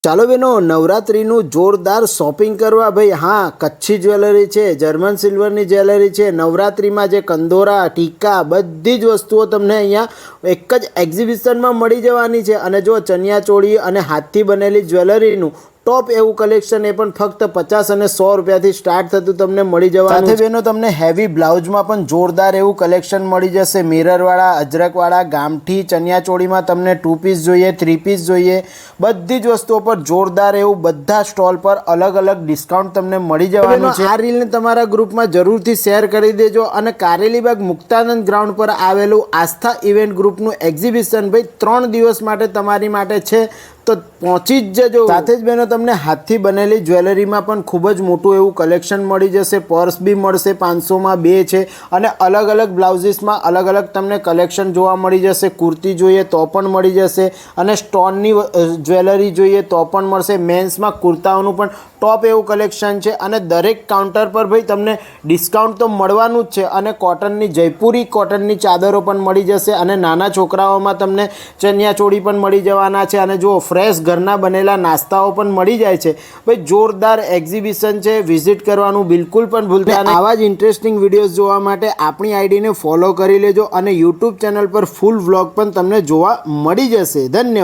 ચાલો બેનો, નવરાત્રીનું જોરદાર શોપિંગ કરવા ભાઈ. હા, કચ્છી જ્વેલરી છે, જર્મન સિલ્વરની જ્વેલરી છે. નવરાત્રીમાં જે કંદોરા, ટીકા, બધી જ વસ્તુઓ તમને અહીંયા એક જ એક્ઝિબિશનમાં મળી જવાની છે. અને જો ચણિયાચોળી અને હાથથી બનેલી જ્વેલરીનું ટોપ એવું કલેક્શન એ પણ ફક્ત 50 અને 100 રૂપિયાથી સ્ટાર્ટ થતું તમને મળી જવાનું. સાથે બેનો તમને હેવી બ્લાઉઝમાં પણ જોરદાર એવું કલેક્શન મળી જશે. મિરરવાળા, અજરકવાળા, ગામઠી, ચણિયાચોળીમાં તમને 2 પીસ જોઈએ, 3 પીસ જોઈએ, બધી જ વસ્તુઓ પર જોરદાર એવું બધા સ્ટોલ પર અલગ અલગ ડિસ્કાઉન્ટ તમને મળી જવાનું છે. આ રીલને તમારા ગ્રુપમાં જરૂરથી શેર કરી દેજો. અને કારેલીબાગ મુક્તાનંદ ગ્રાઉન્ડ પર આવેલું આસ્થા ઇવેન્ટ ગ્રુપનું એક્ઝિબિશન ભાઈ 3 દિવસ માટે તમારી માટે છે, તો પહોંચી જ જજો. સાથે જ બેનો તમને હાથથી બનેલી જ્વેલરીમાં પણ ખૂબ જ મોટું એવું કલેક્શન મળી જશે. પર્સ બી મળશે, 500માં 2 છે. અને અલગ અલગ બ્લાઉઝીસમાં અલગ અલગ તમને કલેક્શન જોવા મળી જશે. કુર્તી જોઈએ તો પણ મળી જશે, અને સ્ટોનની જ્વેલરી જોઈએ તો પણ મળશે. મેન્સમાં કુર્તાઓનું પણ ટોપ એવું કલેક્શન છે. અને દરેક કાઉન્ટર પર ભાઈ તમને ડિસ્કાઉન્ટ તો મળવાનું જ છે. અને કોટનની, જયપુરી કોટનની ચાદરો પણ મળી જશે. અને નાના છોકરાઓમાં તમને ચણિયાચોળી પણ મળી જવાના છે. અને જો ફ્રેશ ઘરના બનેલા નાસ્તાઓ પણ મળી જાય છે ભાઈ. જોરદાર એક્ઝિબિશન છે, વિઝિટ કરવાનું બિલકુલ પણ ભૂલતા નહીં. આવા જ ઇન્ટરેસ્ટિંગ વિડીયોઝ જોવા માટે આપણી આઈડીને ફોલો કરી લેજો. અને યુટ્યુબ ચેનલ પર ફૂલ વ્લોગ પણ તમને જોવા મળી જશે. ધન્યવાદ.